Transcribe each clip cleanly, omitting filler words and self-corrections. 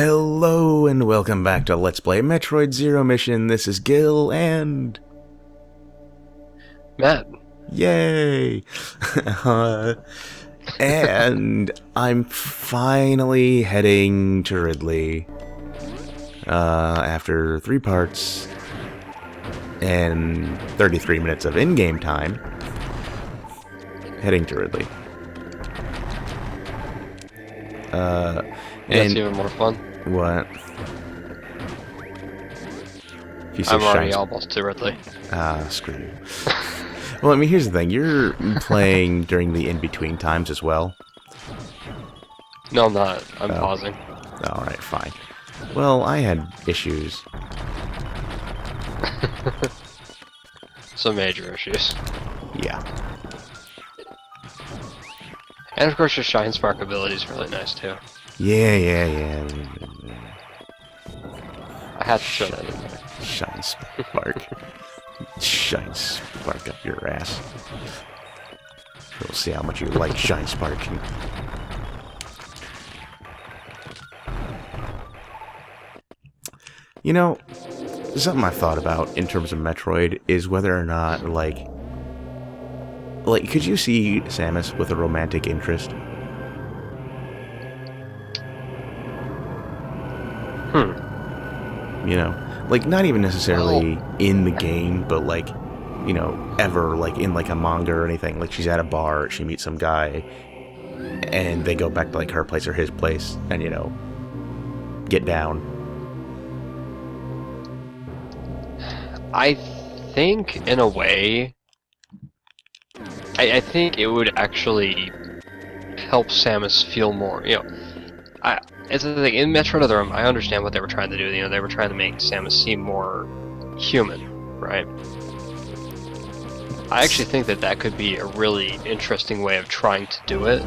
Hello and welcome back to Let's Play Metroid Zero Mission. This is Gil and... Matt. Yay! And I'm finally heading to Ridley after 3 parts and 33 minutes of in-game time. Heading to Ridley. That's even more fun. What? I'm already almost to Ridley. Screw you. Well, I mean, here's the thing. You're playing during the in-between times as well. No, I'm not. I'm pausing. Alright, fine. Well, I had issues. Some major issues. Yeah. And of course your Shine Spark ability is really nice too. Yeah. I had to show that in there. Shine Spark. Shine Spark up your ass. We'll see how much you like Shine Spark. You know, something I thought about in terms of Metroid is whether or not, like, could you see Samus with a romantic interest? You know, like, not even necessarily in the game, but, like, you know, ever, like, in, like, a manga or anything. Like, she's at a bar, she meets some guy, and they go back to, like, her place or his place, and, you know, get down. I think, in a way, I think it would actually help Samus feel more, you know, it's the thing, in Metroid Other M, I understand what they were trying to do, you know, they were trying to make Samus seem more human, right? I actually think that that could be a really interesting way of trying to do it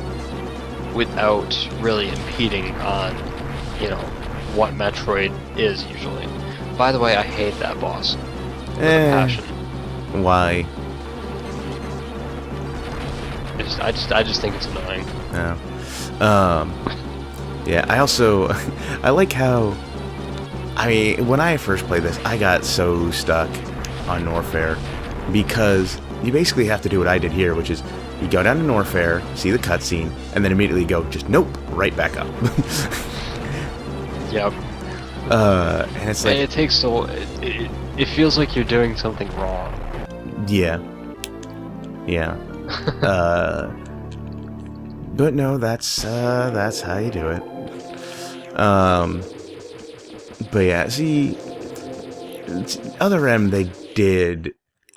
without really impeding on, you know, what Metroid is usually. By the way, I hate that boss. With a passion. Why? I just think it's annoying. Yeah, I also, I like how, I mean, when I first played this, I got so stuck on Norfair, because you basically have to do what I did here, which is, you go down to Norfair, see the cutscene, and then immediately go, just nope, right back up. Yep. And it's like... And it takes so, it feels like you're doing something wrong. Yeah. Yeah. But no, that's how you do it. But yeah, see, Other M, they did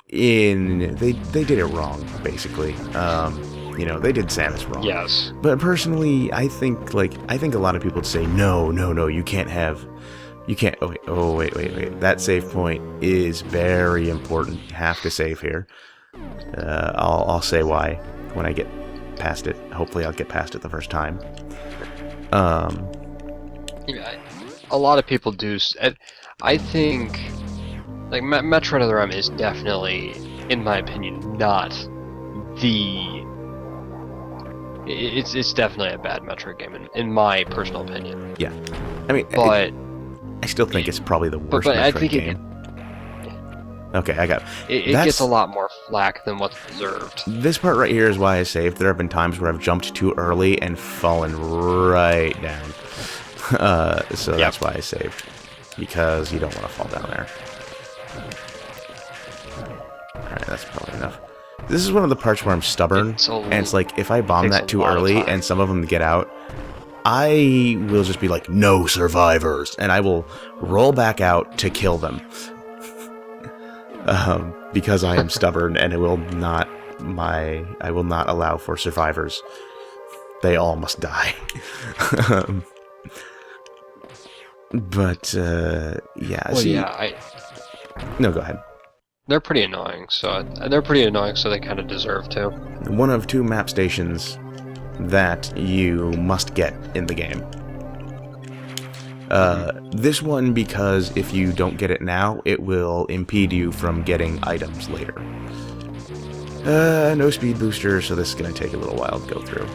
it wrong, basically. You know, they did Samus wrong. Yes. But personally, I think a lot of people would say, no, you can't have, wait. That save point is very important. You have to save here. I'll say why when I get past it. Hopefully I'll get past it the first time. Yeah, a lot of people do. I think, like, Metroid Other M is definitely, in my opinion, not the... It's definitely a bad Metroid game, in my personal opinion. Yeah. I mean, but... I still think it's probably the worst but Metroid I think game. Okay, I got it. It gets a lot more flack than what's deserved. This part right here is why I saved. There have been times where I've jumped too early and fallen right down. So that's why I saved. Because you don't want to fall down there. Alright, that's probably enough. This is one of the parts where I'm stubborn. And it's like, if I bomb that too early and some of them get out, I will just be like, no survivors. And I will roll back out to kill them. Because I am stubborn and I will not allow for survivors. They all must die. But yeah. Well, see, yeah, no, go ahead. They're pretty annoying, so they kind of deserve to. One of 2 map stations that you must get in the game. This one, because if you don't get it now, it will impede you from getting items later. No speed booster, so this is going to take a little while to go through.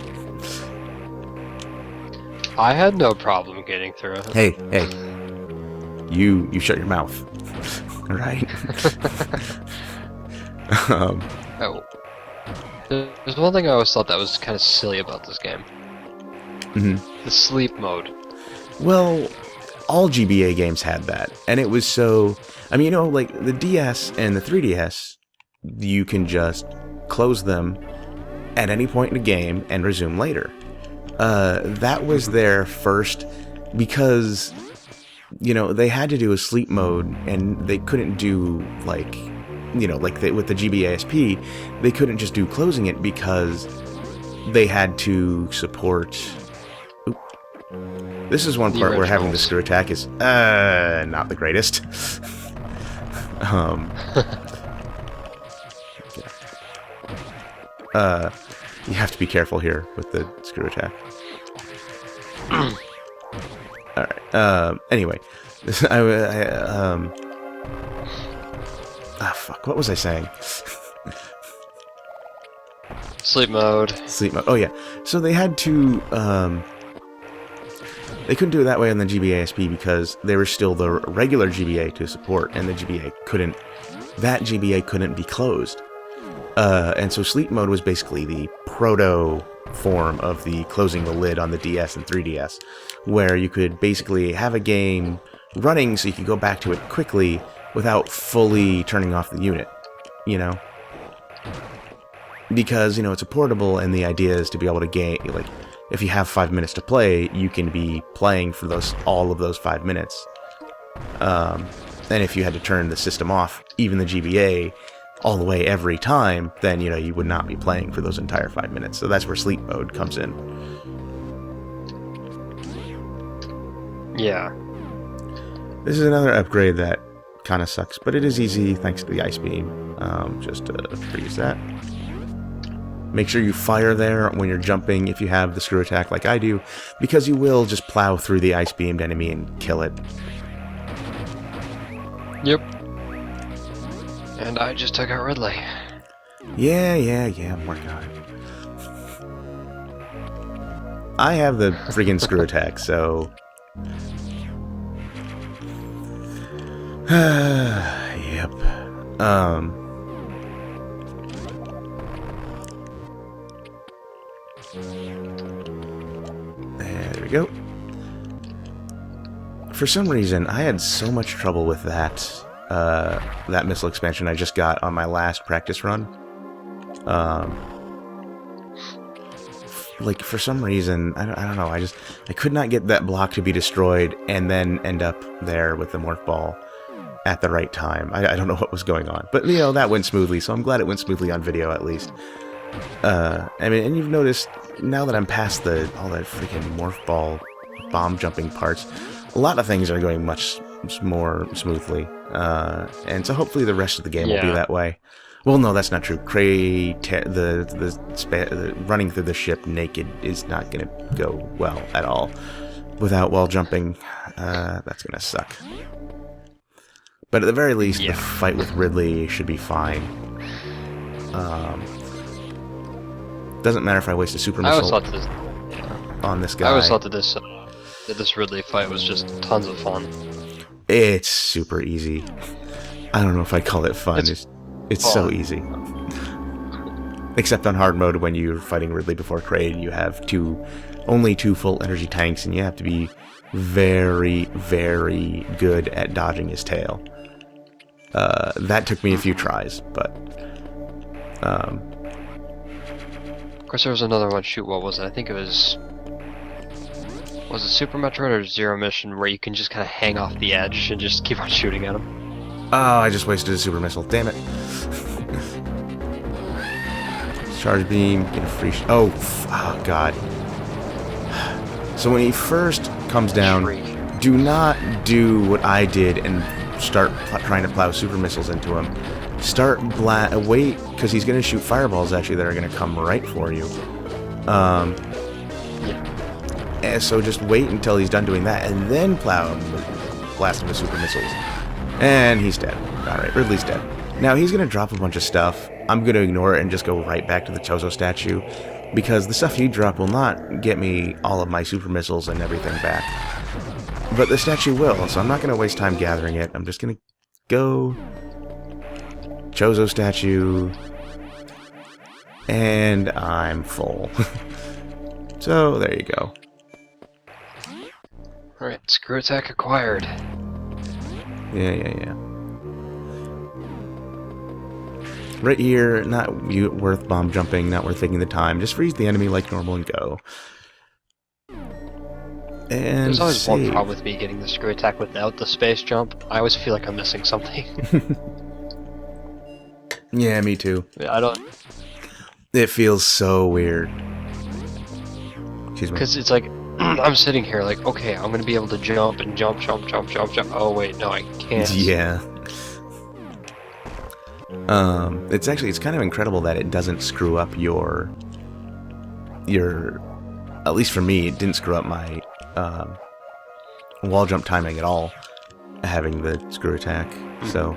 I had no problem getting through it. Hey, hey. You shut your mouth. Right? Oh. There's one thing I always thought that was kind of silly about this game. The sleep mode. Well, all GBA games had that, and it was so... I mean, you know, like, the DS and the 3DS, you can just close them at any point in the game and resume later. That was their first... Because, you know, they had to do a sleep mode, and they couldn't do, like... You know, like with the GBASP, they couldn't just do closing it because they had to support... Oop. This is one part where having the screw attack is not the greatest. You have to be careful here with the screw attack. Alright, anyway. Fuck, what was I saying? Sleep mode. Sleep mode, oh yeah. So they had to, they couldn't do it that way on the GBASP because there was still the regular GBA to support, and the GBA couldn't, that GBA couldn't be closed. And so sleep mode was basically the proto form of the closing the lid on the DS and 3DS, where you could basically have a game running so you could go back to it quickly without fully turning off the unit, you know? Because, you know, it's a portable, and the idea is to be able to gain, like, if you have 5 minutes to play, you can be playing for all of those 5 minutes. And if you had to turn the system off, even the GBA, all the way every time, then, you know, you would not be playing for those entire 5 minutes. So that's where sleep mode comes in. Yeah. This is another upgrade that kind of sucks, but it is easy thanks to the ice beam. Just freeze that. Make sure you fire there when you're jumping if you have the screw attack like I do, because you will just plow through the ice beamed enemy and kill it. Yep. And I just took out Ridley. Yeah, I'm working on it. I have the friggin' screw attack, so... Yep. There we go. For some reason, I had so much trouble with that missile expansion I just got on my last practice run. Like, for some reason, I don't know, I could not get that block to be destroyed and then end up there with the morph ball at the right time. I don't know what was going on. But, you know, that went smoothly, so I'm glad it went smoothly on video, at least. I mean, and you've noticed, now that I'm past all that freaking morph ball bomb jumping parts, a lot of things are going much more smoothly. And so hopefully the rest of the game will be that way. Well, no, that's not true. Kraid, the running through the ship naked is not going to go well at all. Without wall jumping, that's going to suck. But at the very least, the fight with Ridley should be fine. Doesn't matter if I waste a super missile on this guy. I always thought that this Ridley fight was just tons of fun. It's super easy. I don't know if I'd call it fun. It's so easy. Except on hard mode, when you're fighting Ridley before Kraid, you have only two full energy tanks, and you have to be very, very good at dodging his tail. That took me a few tries, but... Of course, there was another one. Shoot, what was it? I think it was... Was it Super Metroid or Zero Mission, where you can just kind of hang off the edge and just keep on shooting at him? Oh, I just wasted a super missile. Damn it. Charge beam, get a free... Oh, God. So when he first comes down, do not do what I did and start trying to plow super missiles into him. Wait, because he's going to shoot fireballs at you that are going to come right for you. And so just wait until he's done doing that, and then blast him with super missiles. And he's dead. Alright, Ridley's dead. Now he's going to drop a bunch of stuff. I'm going to ignore it and just go right back to the Chozo statue. because the stuff you drop will not get me all of my super missiles and everything back. But the statue will, so I'm not going to waste time gathering it. I'm just going to go... Chozo statue... And I'm full. So, there you go. Alright, screw attack acquired. Yeah. Right here, not worth bomb jumping, not worth taking the time. Just freeze the enemy like normal and go. And there's always save. one problem with me getting the screw attack without the space jump. I always feel like I'm missing something. Yeah, me too. I don't... It feels so weird. Excuse me. Because it's like, I'm sitting here like, okay, I'm going to be able to jump and jump. Oh wait, no, I can't. Yeah. It's kind of incredible that it doesn't screw up your, at least for me, it didn't screw up my, wall jump timing at all, having the screw attack, so.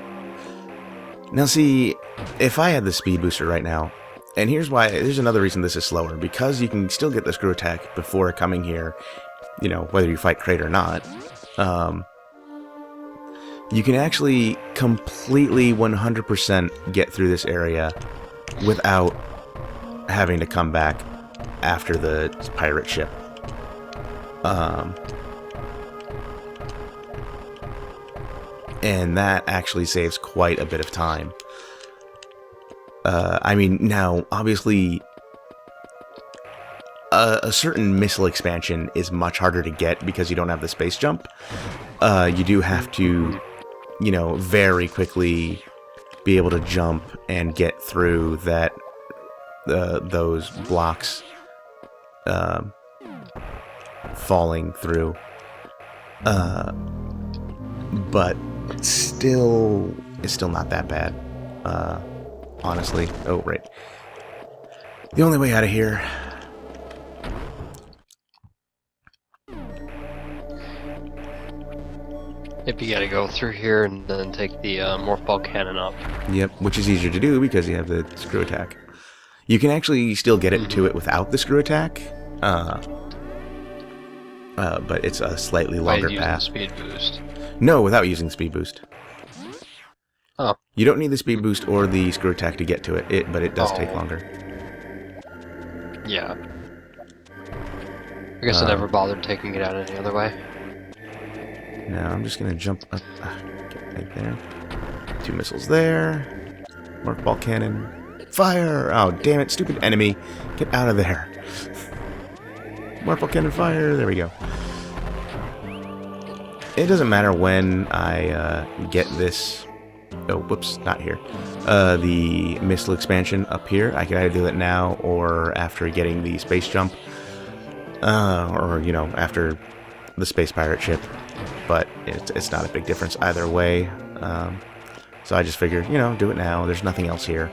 Now see, if I had the speed booster right now, and here's another reason this is slower, because you can still get the screw attack before coming here, you know, whether you fight Kraid or not, you can actually completely 100% get through this area without having to come back after the pirate ship. And that actually saves quite a bit of time. I mean, now, obviously, a certain missile expansion is much harder to get because you don't have the space jump. You do have to, you know, very quickly be able to jump and get through that those blocks falling through. But it's still not that bad. Honestly. Oh, right. The only way out of here... Yep, you gotta go through here and then take the morph ball cannon up. Yep, which is easier to do because you have the screw attack. You can actually still get it to it without the screw attack, but it's a slightly longer path. Speed boost. No, without using speed boost. Oh. You don't need the speed boost or the screw attack to get to it, but it does take longer. Yeah. I guess I never bothered taking it out any other way. Now I'm just gonna jump up, get right there. 2 missiles there. Morph ball cannon. Fire! Oh, damn it, stupid enemy. Get out of there. Morph ball cannon fire. There we go. It doesn't matter when I get this... Oh, whoops, not here. The missile expansion up here. I can either do it now or after getting the space jump. Or, you know, after the space pirate ship. But it's not a big difference either way. So I just figured, you know, do it now. There's nothing else here.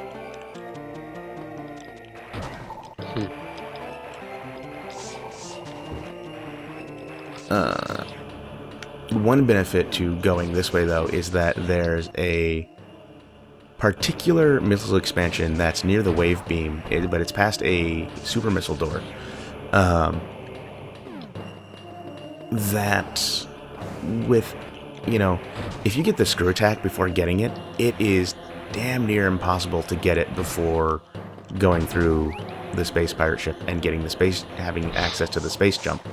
One benefit to going this way, though, is that there's a particular missile expansion that's near the wave beam, but it's past a super missile door. That with, you know, if you get the screw attack before getting it, it is damn near impossible to get it before going through the space pirate ship and getting the space, having access to the space jump,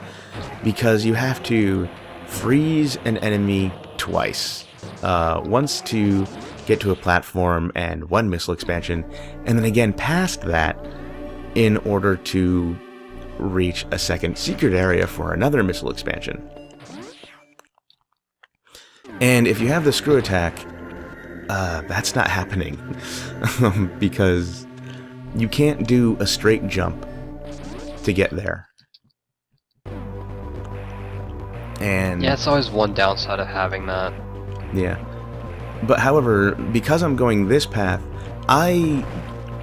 because you have to freeze an enemy twice. Once to get to a platform and 1 missile expansion, and then again past that in order to reach a second secret area for another missile expansion. And if you have the screw attack, that's not happening. Because you can't do a straight jump to get there. And yeah, it's always one downside of having that. Yeah. But however, because I'm going this path, I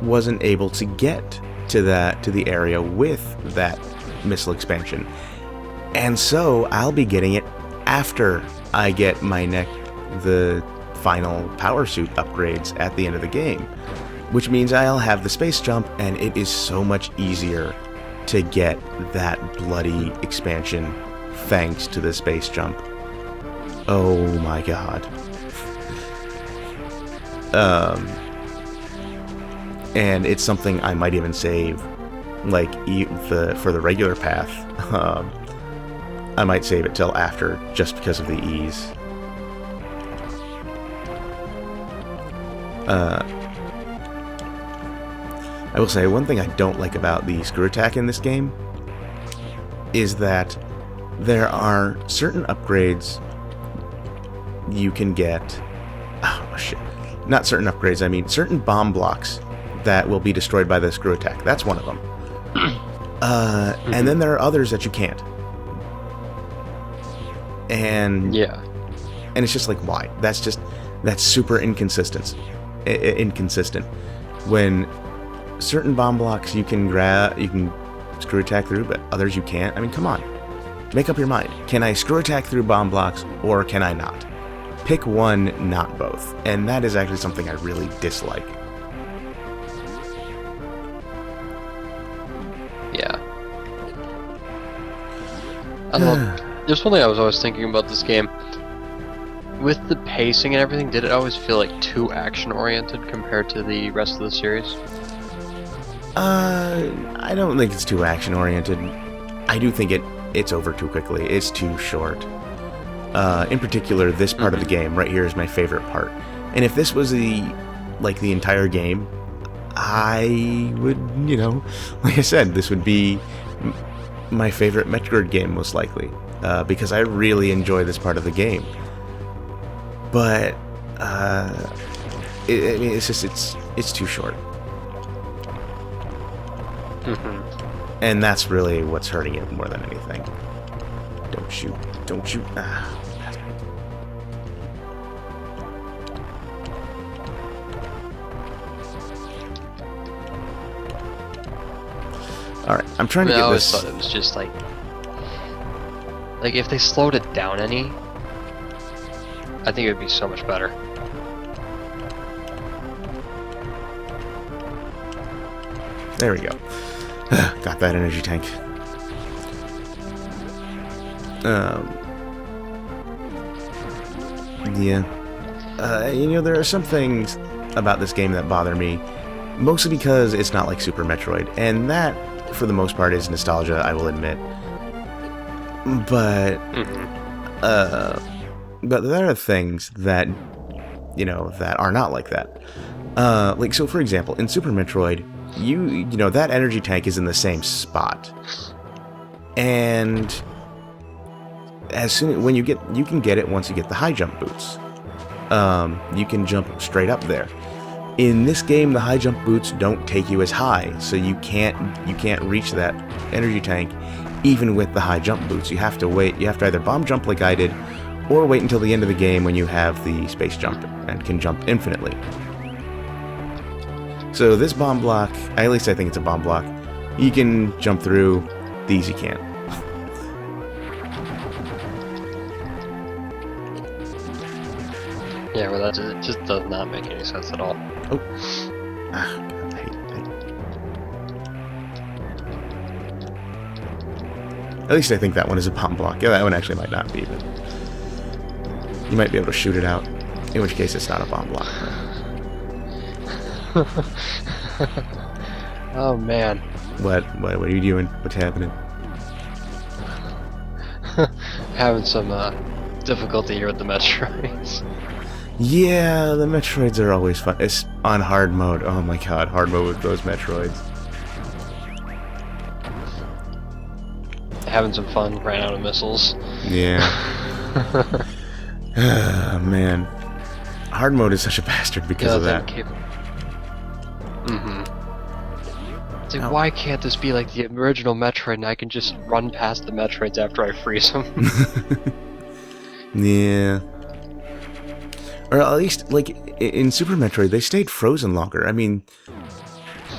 wasn't able to get to the area with that missile expansion. And so I'll be getting it after I get the final power suit upgrades at the end of the game. which means I'll have the space jump, and it is so much easier to get that bloody expansion thanks to the space jump. Oh my god. And it's something I might even save, like, for the regular path. I might save it till after, just because of the ease. I will say, one thing I don't like about the screw attack in this game is that there are certain upgrades you can get. Oh, shit. Not certain upgrades, I mean certain bomb blocks that will be destroyed by the screw attack. That's one of them. And then there are others that you can't. And Yeah. and it's just like, why? That's super inconsistent. Inconsistent. When certain bomb blocks you can screw attack through, but others you can't. I mean, come on. Make up your mind. Can I screw attack through bomb blocks, or can I not? Pick one, not both. And that is actually something I really dislike. Yeah. I don't know. There's one thing I was always thinking about this game. With the pacing and everything, did it always feel like too action-oriented compared to the rest of the series? I don't think it's too action-oriented. I do think it's over too quickly. It's too short. In particular, this part of the game right here is my favorite part. And if this was the entire game, I would, like I said, this would be my favorite Metroid game, most likely, because I really enjoy this part of the game. But it's too short. And that's really what's hurting it more than anything. Don't shoot. Don't shoot. Alright, I'm trying to get this... I always thought it was just like if they slowed it down any, I think it would be so much better. There we go. Got that energy tank. Yeah. There are some things about this game that bother me, mostly because it's not like Super Metroid, and that, for the most part, is nostalgia, I will admit. But, but there are things that, that are not like that. So for example, in Super Metroid, that energy tank is in the same spot. And when you can get it once you get the high jump boots. You can jump straight up there. In this game, the high jump boots don't take you as high, so you can't reach that energy tank even with the high jump boots. You have to wait. You have to either bomb jump like I did, or wait until the end of the game when you have the space jump and can jump infinitely. So this bomb block, at least I think it's a bomb block, you can jump through. These you can't. Yeah, well, it just does not make any sense at all. Oh. God, I hate it. At least I think that one is a bomb block. Yeah, that one actually might not be, but you might be able to shoot it out. In which case, it's not a bomb block. Oh man. What are you doing? What's happening? Having some difficulty here with the Metroids. Yeah, the Metroids are always fun. It's on hard mode. Oh my god, hard mode with those Metroids. Having some fun, ran out of missiles. Yeah. Man. Hard mode is such a bastard because of that. It's like, why can't this be like the original Metroid and I can just run past the Metroids after I freeze them? Yeah. Or at least, like, in Super Metroid, they stayed frozen longer. I mean,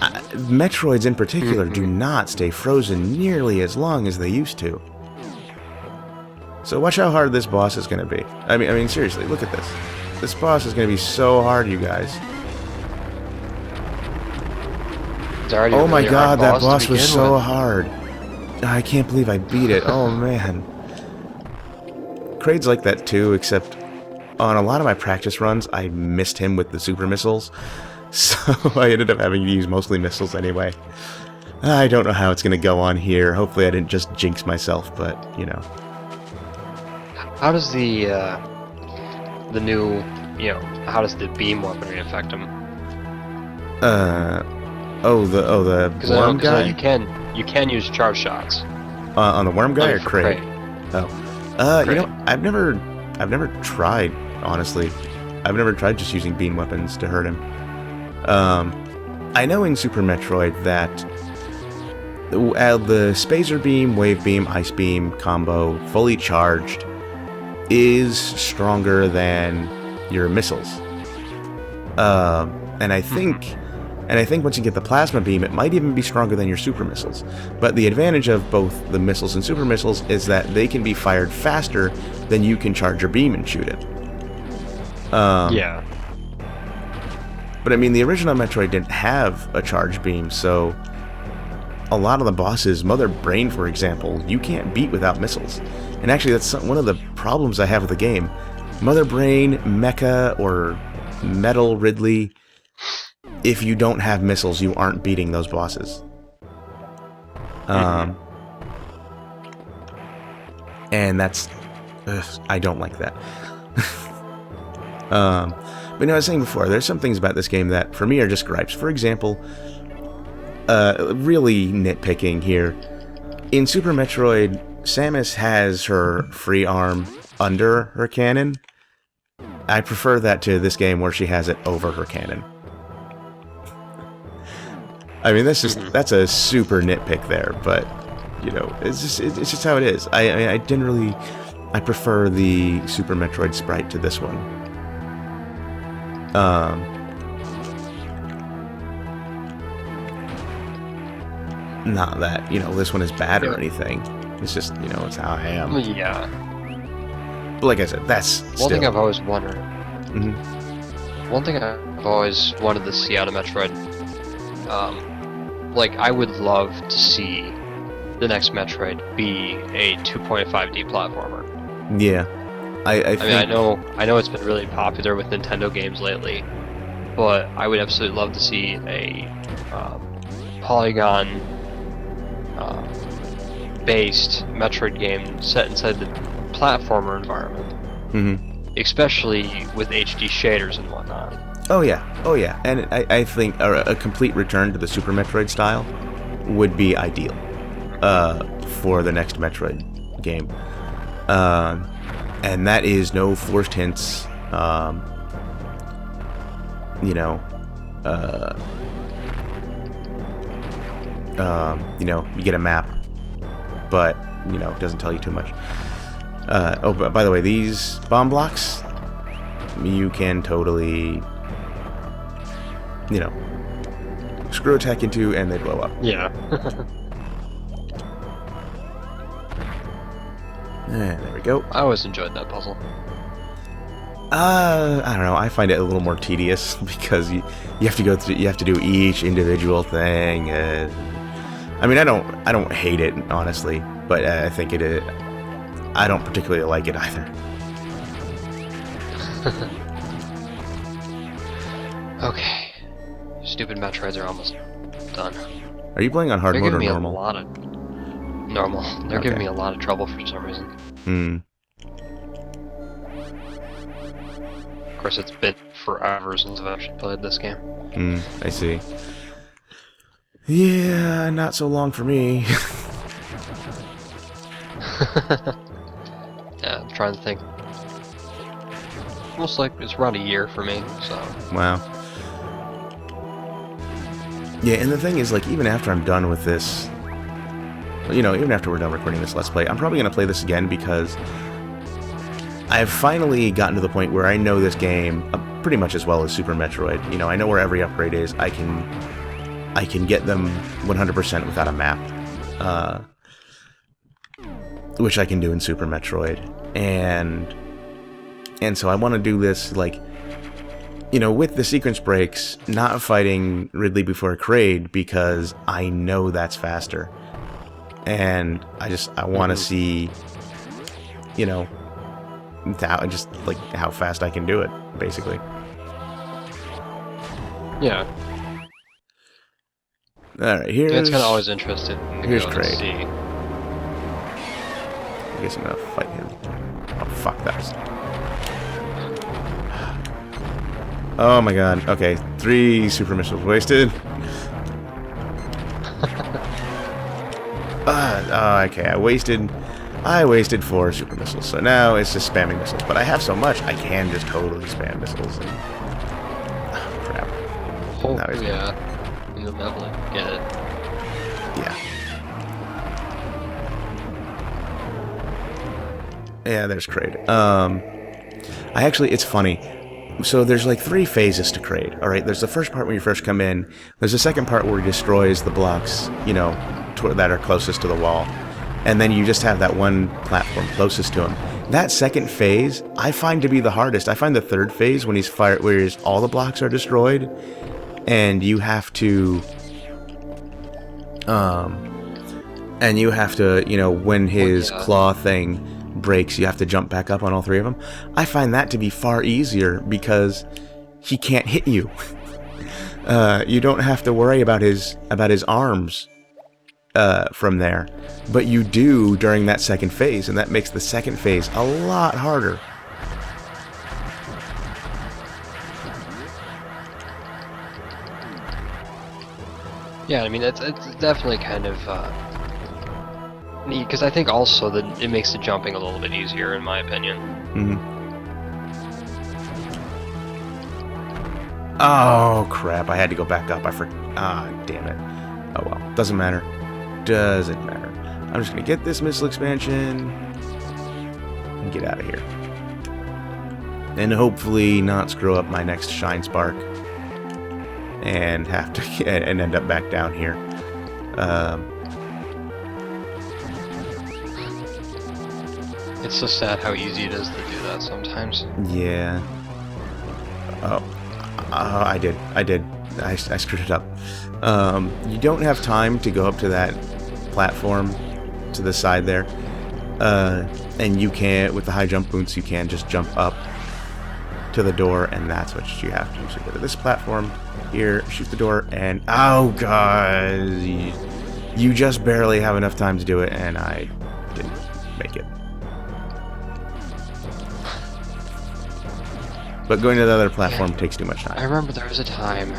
Metroids in particular do not stay frozen nearly as long as they used to. So watch how hard this boss is going to be. I mean, seriously, look at this. This boss is going to be so hard, you guys. It's already a Oh my really hard god, that boss to was begin so with. hard. I can't believe I beat it. Oh man. Kraid's like that too, except on a lot of my practice runs, I missed him with the super missiles. So I ended up having to use mostly missiles anyway. I don't know how it's going to go on here. Hopefully I didn't just jinx myself, but, you know. How does the new, how does the beam weaponry affect him? The Because worm guy? you can use charge shots. On the worm guy or for Kraid? Oh. You know, Kraid. I've never tried, honestly. I've never tried just using beam weapons to hurt him. I know in Super Metroid that the Spacer Beam, Wave Beam, Ice Beam combo, fully charged, is stronger than your missiles. And I think once you get the Plasma Beam, it might even be stronger than your Super Missiles. But the advantage of both the missiles and Super Missiles is that they can be fired faster than you can charge your beam and shoot it. Yeah. But I mean, the original Metroid didn't have a charge beam, so a lot of the bosses, Mother Brain, for example, you can't beat without missiles. And actually, that's one of the problems I have with the game. Mother Brain, Mecha, or Metal Ridley, if you don't have missiles, you aren't beating those bosses. And that's... I don't like that. But I was saying before, there's some things about this game that, for me, are just gripes. For example, really nitpicking here. In Super Metroid, Samus has her free arm under her cannon. I prefer that to this game where she has it over her cannon. I mean, that's a super nitpick there, but you know, it's just how it is. I prefer the Super Metroid sprite to this one. Not that, you know, this one is bad or anything. It's just, you know, it's how I am. Yeah. But like I said, that's One still... thing I've always wondered. Mm-hmm. One thing I've always wanted to see out of Metroid. Like, I would love to see the next Metroid be a 2.5D platformer. Yeah. I mean, I know it's been really popular with Nintendo games lately, but I would absolutely love to see a polygon based Metroid game set inside the platformer environment, especially with HD shaders and whatnot. Oh yeah, and I think a complete return to the Super Metroid style would be ideal for the next Metroid game. And that is no forced hints, you know, you get a map, but, you know, it doesn't tell you too much. Oh, but by the way, these bomb blocks, you can totally, you know, screw attack into and they blow up. Yeah. And there we go. I always enjoyed that puzzle. I don't know. I find it a little more tedious because you have to go through. You have to do each individual thing. I mean, I don't hate it, honestly, but I think it is. I don't particularly like it either. Okay. Stupid Metroids are almost done. Are you playing on hard They're mode or giving me normal? a lot of normal. They're giving me a lot of trouble for some reason. Of course, it's been forever since I've actually played this game. I see. Yeah, not so long for me. Yeah, I'm trying to think. Almost like it's around a year for me, so. Wow. Yeah, and the thing is, like, even after I'm done with this, you know, even after we're done recording this Let's Play, I'm probably going to play this again because I've finally gotten to the point where I know this game pretty much as well as Super Metroid. You know, I know where every upgrade is. I can get them 100% without a map, which I can do in Super Metroid. And so I want to do this, like, with the sequence breaks, not fighting Ridley before Kraid because I know that's faster. And I want to see, just like how fast I can do it, basically. Yeah. Alright, here's... It's kind of always interested to here's go Kraid. and see. I guess I'm gonna fight him. Oh, fuck, that was... Oh my god. Okay, 3 super missiles wasted. Okay, I wasted 4 super missiles, so now it's just spamming missiles. But I have so much, I can just totally spam missiles. And... oh, crap. Oh, Now he's yeah. You'll definitely get it. Yeah. Yeah, there's Kraid. It's funny. So there's like 3 phases to Kraid. Alright, there's the first part when you first come in. There's the second part where he destroys the blocks, that are closest to the wall. And then you just have that one platform closest to him. That second phase, I find to be the hardest. I find the third phase when he's fired, where all the blocks are destroyed, and you have to, when his claw thing breaks, you have to jump back up on all 3 of them. I find that to be far easier because he can't hit you. You don't have to worry about his arms from there, but you do during that second phase, and that makes the second phase a lot harder. Yeah, I mean, it's definitely kind of neat, because I think also that it makes the jumping a little bit easier, in my opinion. Mm-hmm. Oh, crap, I had to go back up. Damn it. Oh well, doesn't matter. Doesn't matter. I'm just gonna get this missile expansion and get out of here. And hopefully not screw up my next Shine Spark and have to and end up back down here. It's so sad how easy it is to do that sometimes. Yeah. Oh, I did. I screwed it up. You don't have time to go up to that platform to the side there. And you can't, with the high jump boots, you can just jump up to the door, and that's what you have to do. So go to this platform here, shoot the door, and oh god, you just barely have enough time to do it, and I didn't make it. But going to the other platform takes too much time. I remember there was a time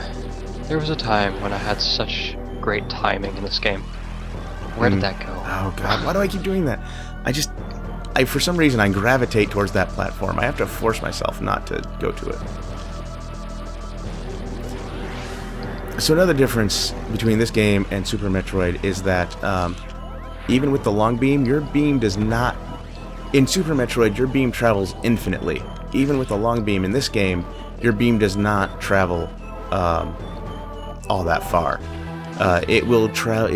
when I had such great timing in this game. Where did that go? Oh god, why do I keep doing that? For some reason, I gravitate towards that platform. I have to force myself not to go to it. So another difference between this game and Super Metroid is that even with the long beam, your beam does not... In Super Metroid, your beam travels infinitely. Even with the long beam in this game, your beam does not travel all that far. It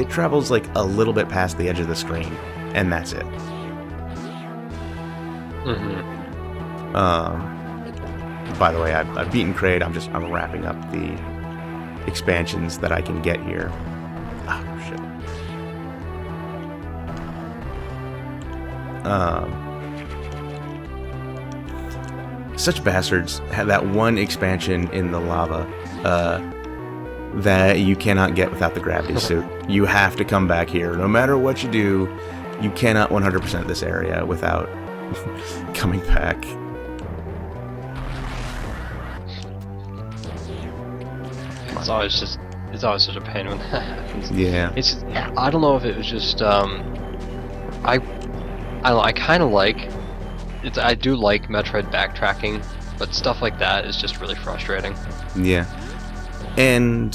travels like a little bit past the edge of the screen, and that's it. By the way, I've beaten Kraid. I'm wrapping up the expansions that I can get here. Oh shit. Such bastards have that one expansion in the lava that you cannot get without the gravity suit. You have to come back here. No matter what you do, you cannot 100% this area without coming back. It's always such a pain when that happens. Yeah. I don't know if it was just I kind of like it. I do like Metroid backtracking, but stuff like that is just really frustrating. Yeah. And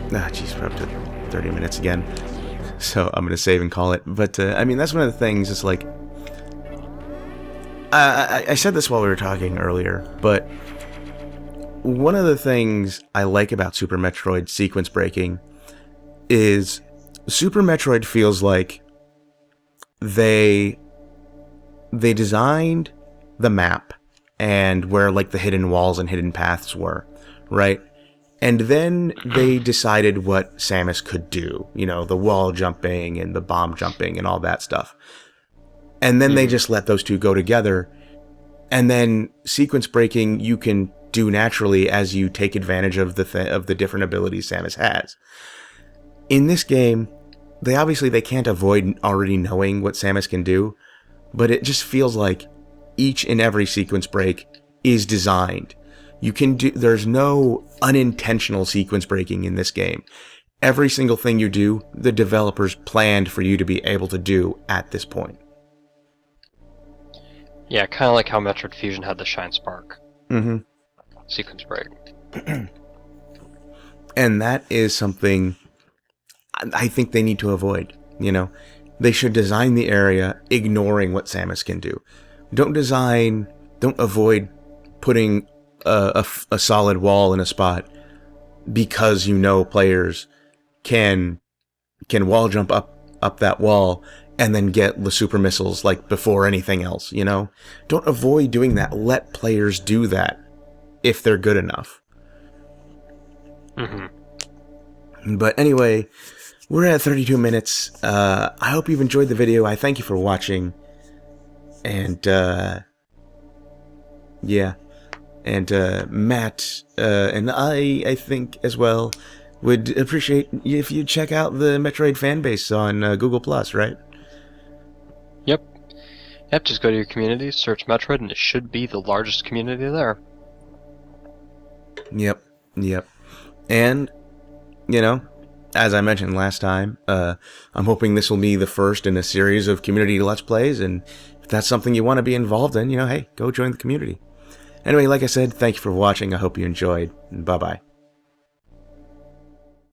jeez, we're up to 30 minutes again. So I'm gonna save and call it. But I mean, that's one of the things. It's like I said this while we were talking earlier, but one of the things I like about Super Metroid sequence breaking is Super Metroid feels like they designed the map and where like the hidden walls and hidden paths were, right? And then they decided what Samus could do, you know, the wall jumping and the bomb jumping and all that stuff. And then they just let those two go together. And then sequence breaking you can do naturally as you take advantage of the different abilities Samus has. In this game, they can't avoid already knowing what Samus can do, but it just feels like each and every sequence break is designed. There's no unintentional sequence breaking in this game. Every single thing you do, the developers planned for you to be able to do at this point. Yeah, kind of like how Metroid Fusion had the Shine Spark. Mm-hmm. Sequence break. And that is something I think they need to avoid, you know? They should design the area ignoring what Samus can do. Don't avoid putting a solid wall in a spot because you know players can wall jump up that wall and then get the super missiles like before anything else, you know? Don't avoid doing that. Let players do that if they're good enough. Mm-hmm. But anyway, we're at 32 minutes. I hope you've enjoyed the video. I thank you for watching. And, yeah. And, Matt, and I think as well, would appreciate if you check out the Metroid fanbase on Google+, right? Yep, just go to your community, search Metroid, and it should be the largest community there. Yep. And, you know, as I mentioned last time, I'm hoping this will be the first in a series of community Let's Plays, and if that's something you want to be involved in, you know, hey, go join the community. Anyway, like I said, thank you for watching. I hope you enjoyed, and bye-bye.